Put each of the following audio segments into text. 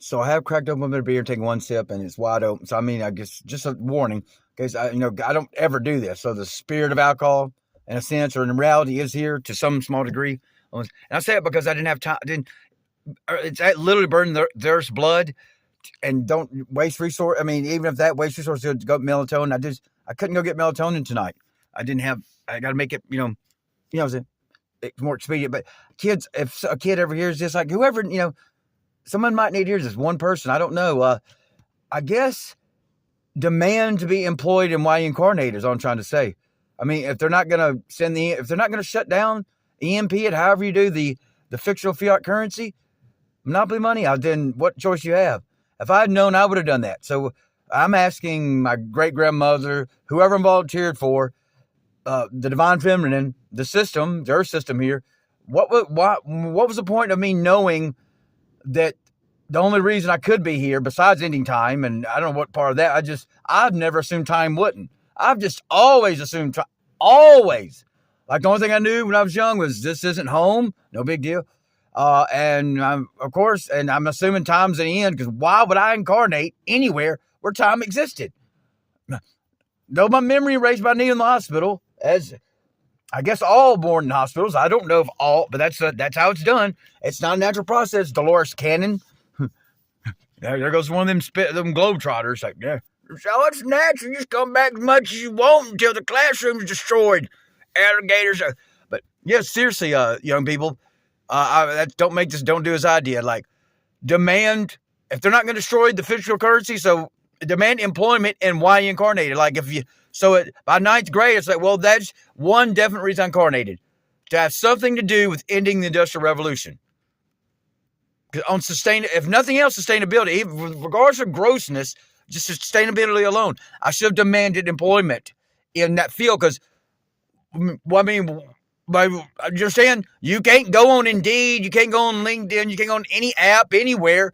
So I have cracked open a bit of beer, taking one sip, and it's wide open. So I mean, I guess just a warning, because I don't ever do this. So the spirit of alcohol, in a sense, or in reality, is here to some small degree. And I say it because I didn't have time. It's literally burning there's blood, and don't waste resource. I mean, even if that waste resource is go melatonin, I couldn't go get melatonin tonight. I didn't have. I got to make it. It's more expedient. But kids, if a kid ever hears this, like whoever, someone might need to hear this. One person, I don't know. I guess demand to be employed in Y Incarnate is all I'm trying to say. I mean, if they're not going to if they're not going to shut down EMP it, however you do the fictional fiat currency, monopoly money, then what choice you have? If I had known, I would have done that. So I'm asking my great grandmother, whoever I'm volunteered for, the divine feminine, the system, the earth system here. What was the point of me knowing that the only reason I could be here, besides ending time, and I don't know what part of that, I've never assumed time wouldn't. I've just always assumed time, always. Like the only thing I knew when I was young was this isn't home, no big deal. And I'm assuming time's at the end, because why would I incarnate anywhere where time existed? Though my memory erased my knee in the hospital, as I guess all born in hospitals. I don't know if all, but that's how it's done. It's not a natural process. Dolores Cannon. There goes one of them globetrotters. Like, yeah, so it's natural. You just come back as much as you want until the classroom's destroyed. Alligators. But yeah, seriously, young people, don't do as I did. Like, demand, if they're not going to destroy the physical currency, so demand employment in Y Incarnated. Like, by ninth grade, it's like, well, that's one definite reason I incarnated, to have something to do with ending the Industrial Revolution. On if nothing else, sustainability, even regardless of grossness, just sustainability alone, I should have demanded employment in that field. Because, I mean, you understand? You can't go on Indeed, you can't go on LinkedIn, you can't go on any app anywhere,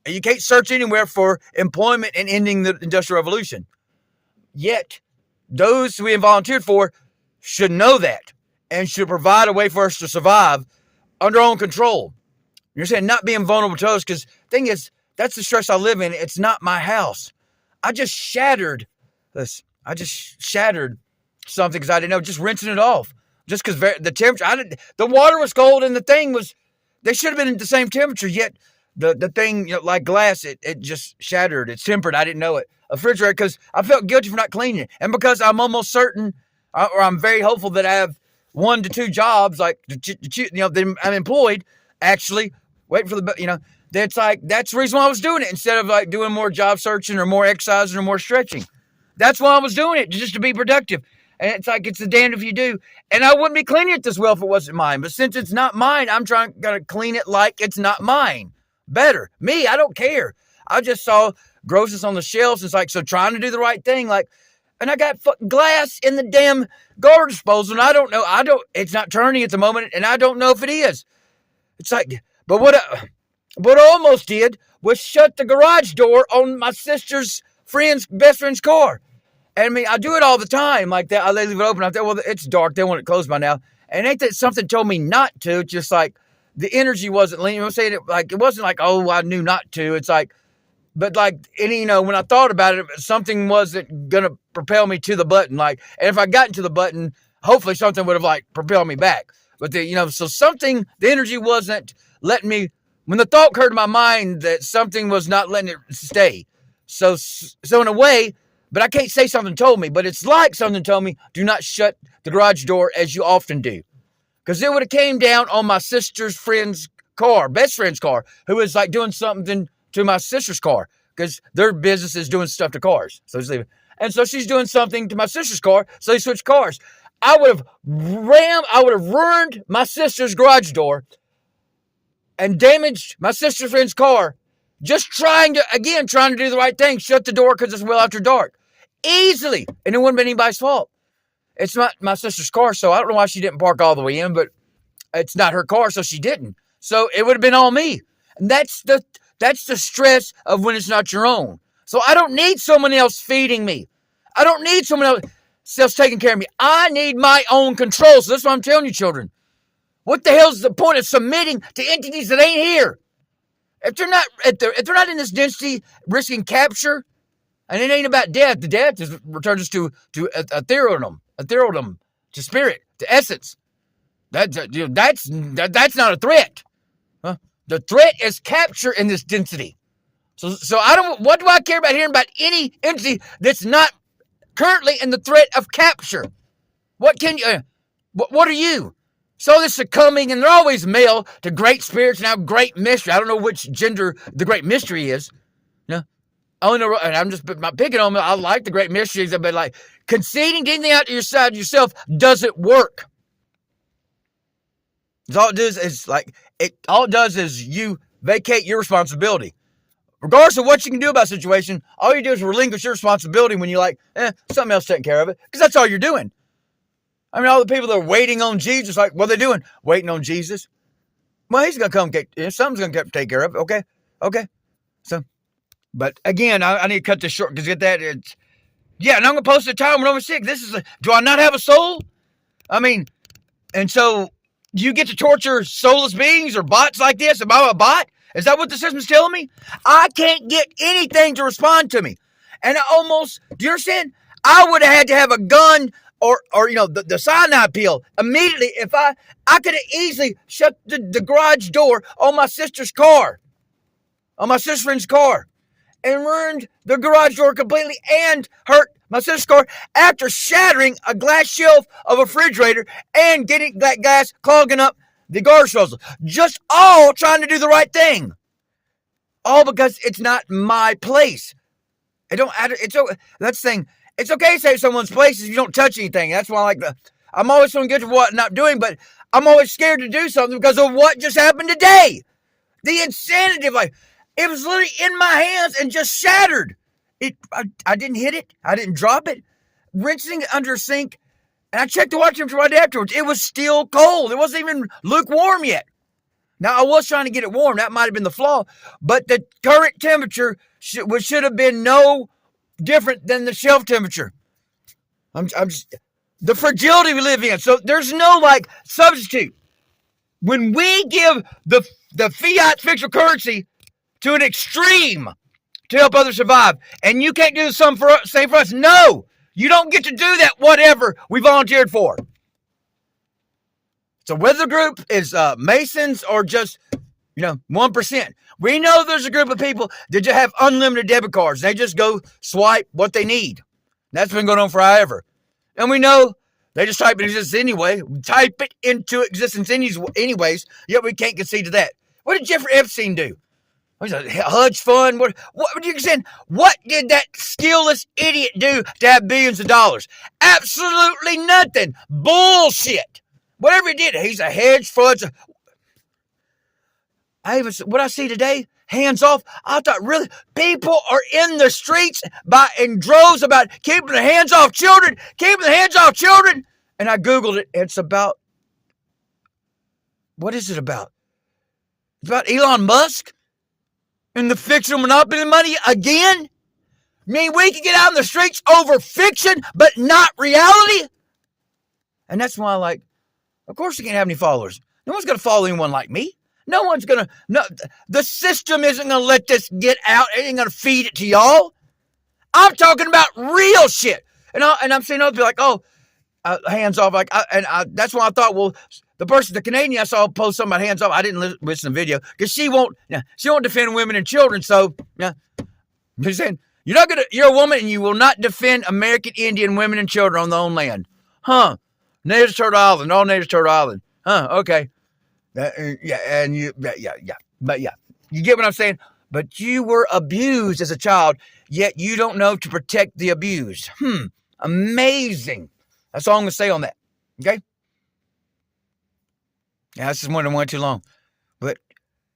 and you can't search anywhere for employment and ending the Industrial Revolution. Yet, those we volunteered for should know that and should provide a way for us to survive under our own control. You're saying not being vulnerable to others, because the thing is, that's the stress I live in. It's not my house. I just shattered something because I didn't know, just rinsing it off. Just because the temperature, the water was cold and the thing was, they should have been at the same temperature, yet the thing, like glass, it just shattered. It's tempered. I didn't know it. A refrigerator, because I felt guilty for not cleaning it. And because I'm almost certain, or I'm very hopeful that I have 1 to 2 jobs, like, I'm employed, actually, waiting for that's the reason why I was doing it, instead of like doing more job searching or more exercising or more stretching. That's why I was doing it, just to be productive. And it's like, it's the damned if you do. And I wouldn't be cleaning it this well if it wasn't mine. But since it's not mine, I'm gotta clean it like it's not mine. Better. Me, I don't care. I just saw grossness on the shelves. It's like, so trying to do the right thing, like, and I got glass in the damn garbage disposal, and I don't know. It's not turning at the moment, and I don't know if it is. It's like, but what I almost did was shut the garage door on my sister's best friend's car. And I mean, I do it all the time like that. I leave it open. I think, well, it's dark. They want it closed by now. And ain't that something told me not to? It's just like the energy wasn't leaning. I'm saying it like, it wasn't like, oh, I knew not to. It's like, but like, and when I thought about it, something wasn't going to propel me to the button. Like, and if I got into the button, hopefully something would have like propelled me back. But so something, the energy wasn't letting me, when the thought occurred to my mind that something was not letting it stay. So in a way, but I can't say something told me, but it's like something told me, do not shut the garage door as you often do. Because it would have came down on my sister's friend's car, best friend's car, who was like doing something to my sister's car, because their business is doing stuff to cars. So just leave it. And so she's doing something to my sister's car, so they switched cars. I would have ruined my sister's garage door and damaged my sister's friend's car, just trying to do the right thing, shut the door because it's well after dark. Easily. And it wouldn't be anybody's fault. It's not my sister's car, so I don't know why she didn't park all the way in, but it's not her car, so she didn't. So it would have been all me. And that's the stress of when it's not your own. So I don't need someone else feeding me. I don't need someone else taking care of me. I need my own control. So that's what I'm telling you, children. What the hell's the point of submitting to entities that ain't here? If they're not in this density, risking capture, and it ain't about death. The death returns us to ethereal, to spirit, to essence. That's not a threat. Huh? The threat is capture in this density. So I don't. What do I care about hearing about any entity that's not currently in the threat of capture? What can you? What are you? So they're succumbing, and they're always male to great spirits and have great mystery. I don't know which gender the great mystery is. You know, I only know, and I'm just picking on them. I like the great mysteries, but like conceding to anything out to your side yourself doesn't work. All it does is you vacate your responsibility. Regardless of what you can do about a situation, all you do is relinquish your responsibility when you're like, something else taking care of it. Because that's all you're doing. I mean, all the people that are waiting on Jesus, like, what are they doing? Waiting on Jesus. Well, he's going to come, something's going to take care of it. Okay. So, but again, I need to cut this short because get that. And I'm going to post a time when I'm sick. Do I not have a soul? I mean, and so you get to torture soulless beings or bots like this? Am I a bot? Is that what the system's telling me? I can't get anything to respond to me. And do you understand? I would have had to have a gun or the cyanide pill immediately if I could have easily shut the garage door on my sister's car, on my sister friend's car, and ruined the garage door completely and hurt my sister's car after shattering a glass shelf of a refrigerator and getting that gas clogging up the garbage disposal. Just all trying to do the right thing. All because it's not my place. That's the thing. It's okay to save someone's place if you don't touch anything. That's why I'm always so good to what I'm not doing, but I'm always scared to do something because of what just happened today. The insanity of it was literally in my hands and just shattered. I didn't hit it. I didn't drop it. Rinsing it under a sink, and I checked the water temperature right afterwards. It was still cold. It wasn't even lukewarm yet. Now, I was trying to get it warm. That might have been the flaw, but the current temperature should have been no different than the shelf temperature. The fragility we live in. So there's no substitute. When we give the fiat fixed currency to an extreme to help others survive, and you can't do the same for us, no, you don't get to do that. Whatever we volunteered for. So whether the group is Masons or just 1%. We know there's a group of people that just have unlimited debit cards. They just go swipe what they need. That's been going on forever. And we know they just type it into existence anyway. Type it into existence anyways, yet we can't concede to that. What did Jeffrey Epstein do? What was a hedge fund? What did that skillless idiot do to have billions of dollars? Absolutely nothing. Bullshit. Whatever he did, he's a hedge fund. What I see today, hands off. I thought really people are in the streets in droves about keeping the hands off children, And I Googled it. It's about, what is it about? It's about Elon Musk and the fictional monopoly money again. I mean, we can get out in the streets over fiction, but not reality. And that's why of course you can't have any followers. No one's going to follow anyone like me. The system isn't going to let this get out. It ain't going to feed it to y'all. I'm talking about real shit. And I'm seeing other people hands off. That's why I thought, the Canadian I saw post something about hands off. I didn't listen to the video because she won't defend women and children. So, you're saying you're a woman and you will not defend American Indian women and children on their own land. Huh? Natives Turtle Island, all natives Turtle Island. Huh? Okay. But you get what I'm saying? But you were abused as a child, yet you don't know to protect the abused. Amazing. That's all I'm going to say on that. Okay? Yeah, this is one that went too long. But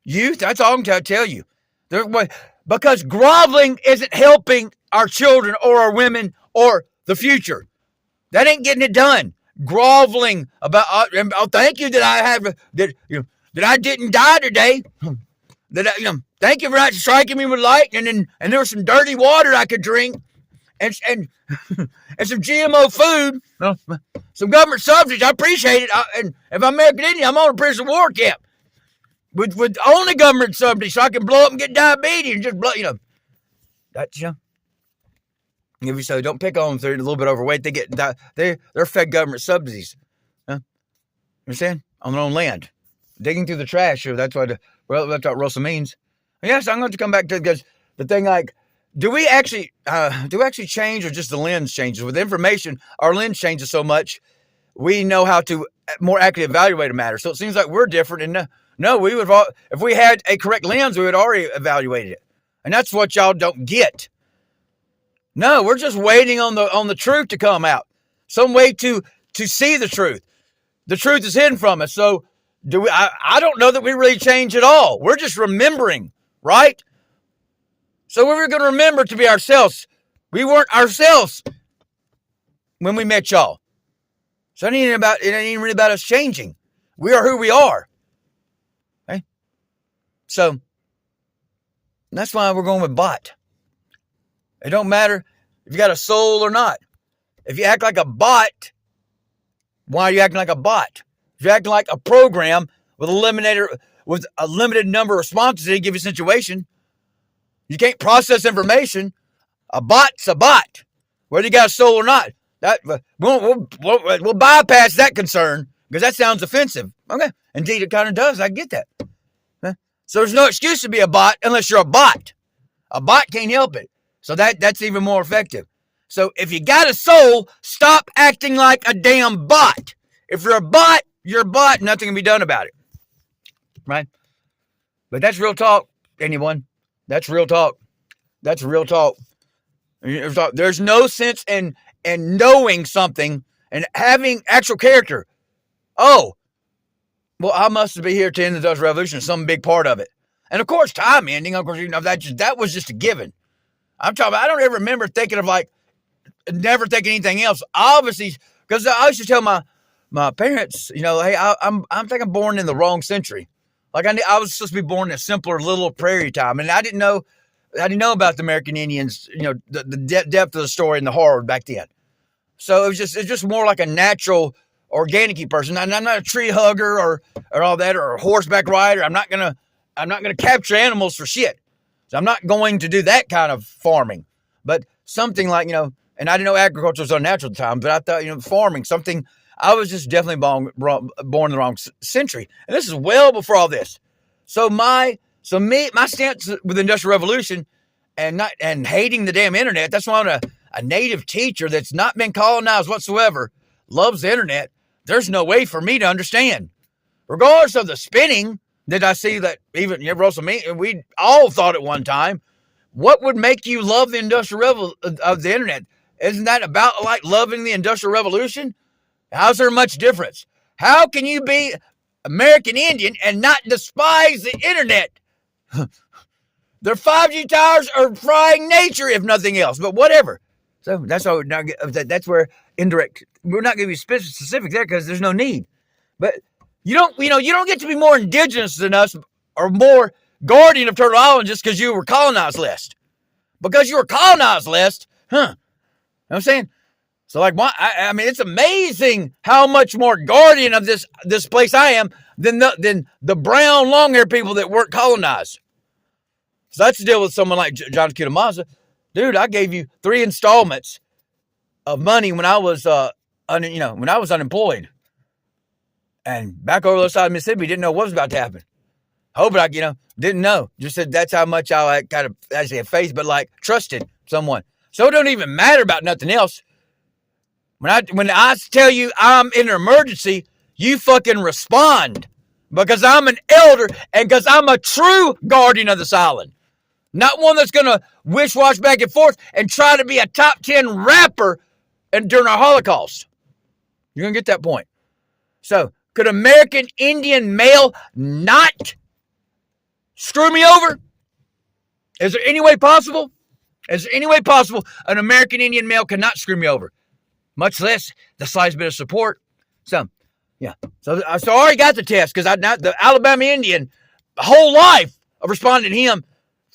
youth, that's all I'm going to tell you. Because groveling isn't helping our children or our women or the future. That ain't getting it done. Groveling about, thank you that I didn't die today. Thank you for not striking me with lightning, and there was some dirty water I could drink, and some GMO food, some government subsidies. I appreciate it. And if I'm American Indian, I'm on a prison war camp. with only government subsidy, so I can blow up and get diabetes and just blow, that's, if you say don't pick on them, they're a little bit overweight, they're fed government subsidies. Huh? You understand? On their own land. Digging through the trash, that's what Russell means. Yes, I'm going to come back to it because the thing, like, do we actually change, or just the lens changes? With information, our lens changes so much, we know how to more accurately evaluate a matter. So it seems like we're different. And no, we would have, if we had a correct lens, we would already evaluated it. And that's what y'all don't get. No, we're just waiting on the truth to come out. Some way to see the truth. The truth is hidden from us. So I don't know that we really change at all. We're just remembering, right? So we're going to remember to be ourselves. We weren't ourselves when we met y'all. So it ain't really about us changing. We are who we are. Okay? So that's why we're going with bot. It don't matter if you got a soul or not. If you act like a bot, why are you acting like a bot? If you're acting like a program with a limited number of responses to give you a situation, you can't process information. A bot's a bot, whether you got a soul or not. We'll bypass that concern because that sounds offensive. Okay, indeed it kind of does. I get that. So there's no excuse to be a bot unless you're a bot. A bot can't help it. So that's even more effective. So if you got a soul, stop acting like a damn bot. If you're a bot, you're a bot. Nothing can be done about it. Right? But that's real talk, anyone. That's real talk. That's real talk. There's no sense in knowing something and having actual character. Oh, well, I must be here to end the Industrial Revolution, some big part of it. And of course, time ending, of course, that was just a given. I'm talking about, I don't ever remember thinking of never thinking anything else. Obviously, because I used to tell my parents, hey, I think I'm born in the wrong century. Like I was supposed to be born in a simpler little prairie time. And I didn't know about the American Indians, the depth of the story and the horror back then. So it's just more like a natural, organic-y person. I'm not a tree hugger or all that, or a horseback rider. I'm not gonna capture animals for shit. So I'm not going to do that kind of farming. But something like, and I didn't know agriculture was unnatural at the time, but I thought, farming, something, I was just definitely born in the wrong century. And this is well before all this. So my stance with the Industrial Revolution and hating the damn internet, that's why I'm a native teacher that's not been colonized whatsoever, loves the internet. There's no way for me to understand. Regardless of the spinning that I see that even we all thought at one time, what would make you love the Industrial of the internet? Isn't that about like loving the Industrial Revolution? How's there much difference? How can you be American Indian and not despise the internet? Their 5G towers are frying nature, if nothing else, but whatever. So that's how that's where indirect. We're not going to be specific there because there's no need. But you don't get to be more indigenous than us or more guardian of Turtle Island just because you were colonized less. Because you were colonized less, You know what I'm saying? So I mean, it's amazing how much more guardian of this place I am than the brown long-haired people that weren't colonized. So that's the deal with someone like John Kitamasa. Dude, I gave you 3 installments of money when I was unemployed. And back over the other side of Mississippi, didn't know what was about to happen. Hope I, didn't know. Just said that's how much I kind of actually had faith, but trusted someone. So it don't even matter about nothing else. When I tell you I'm in an emergency, you fucking respond. Because I'm an elder and because I'm a true guardian of this island. Not one that's going to wish-wash back and forth and try to be a top 10 rapper during our Holocaust. You're going to get that point. So, could American Indian male not screw me over? Is there any way possible? Is there any way possible an American Indian male cannot screw me over? Much less the slightest bit of support. So, yeah. So I already got the test because the Alabama Indian, the whole life of responding to him,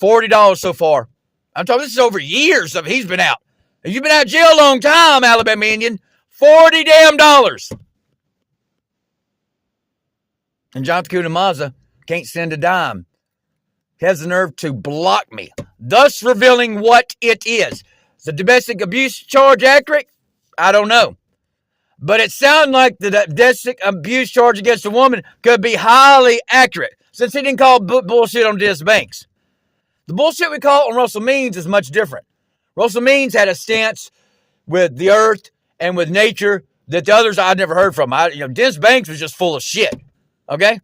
$40 so far. I'm talking, this is over years of he's been out. If you've been out of jail a long time, Alabama Indian, $40 damn. And Jonathan Kunamaza Can't send a dime. He has the nerve to block me, thus revealing what it is. Is the domestic abuse charge accurate? I don't know. But it sounds like the domestic abuse charge against a woman could be highly accurate, since he didn't call bullshit on Dennis Banks. The bullshit we call on Russell Means is much different. Russell Means had a stance with the earth and with nature that the others I'd never heard from. Dennis Banks was just full of shit. Okay?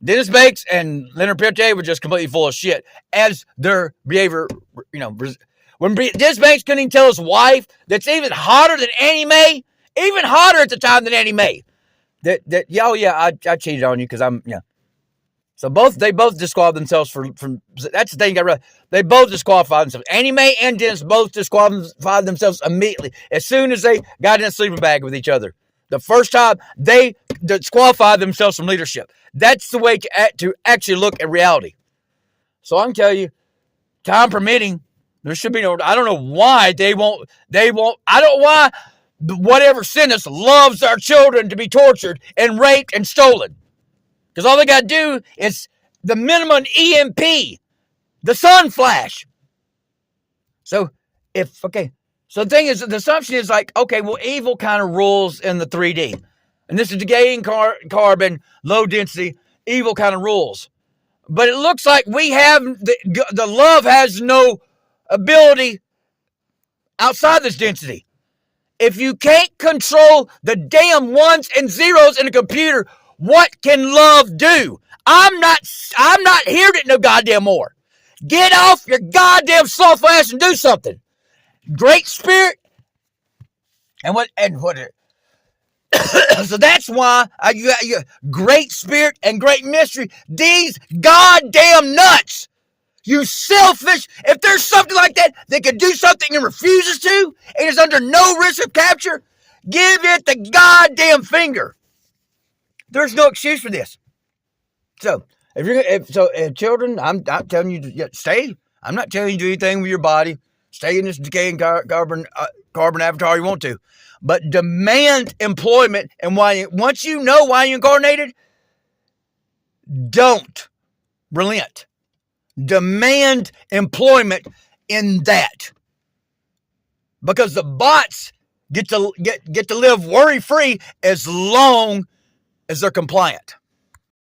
Dennis Banks and Leonard Peltier were just completely full of shit, as their behavior, when Dennis Banks couldn't even tell his wife, that's even hotter than Annie Mae, even hotter at the time than Annie Mae, I cheated on you because So they both disqualified themselves from that's the thing. They both disqualified themselves. Annie Mae and Dennis both disqualified themselves immediately as soon as they got in a sleeping bag with each other. The first time they disqualified themselves from leadership. That's the way to actually look at reality. So I can tell you, time permitting, there should be no. I don't know why they won't. I don't know why whatever sentence loves our children to be tortured and raped and stolen. Because all they got to do is the minimum EMP, the sun flash. So the thing is, the assumption is like, okay, well, evil kind of rules in the 3D. And this is decaying carbon, low density, evil kind of rules. But it looks like we have, the love has no ability outside this density. If you can't control the damn ones and zeros in a computer, what can love do? I'm not hearing it no goddamn more. Get off your goddamn soft ass and do something. Great spirit. So that's why great spirit and great mystery. These goddamn nuts. You selfish. If there's something like that can do something and refuses to, and is under no risk of capture, give it the goddamn finger. There's no excuse for this. So, if children, I'm not telling you to stay. I'm not telling you to do anything with your body. Stay in this decaying carbon avatar you want to. But demand employment, and once you know why you incarnated, don't relent. Demand employment in that. Because the bots get to live worry-free as long as they're compliant.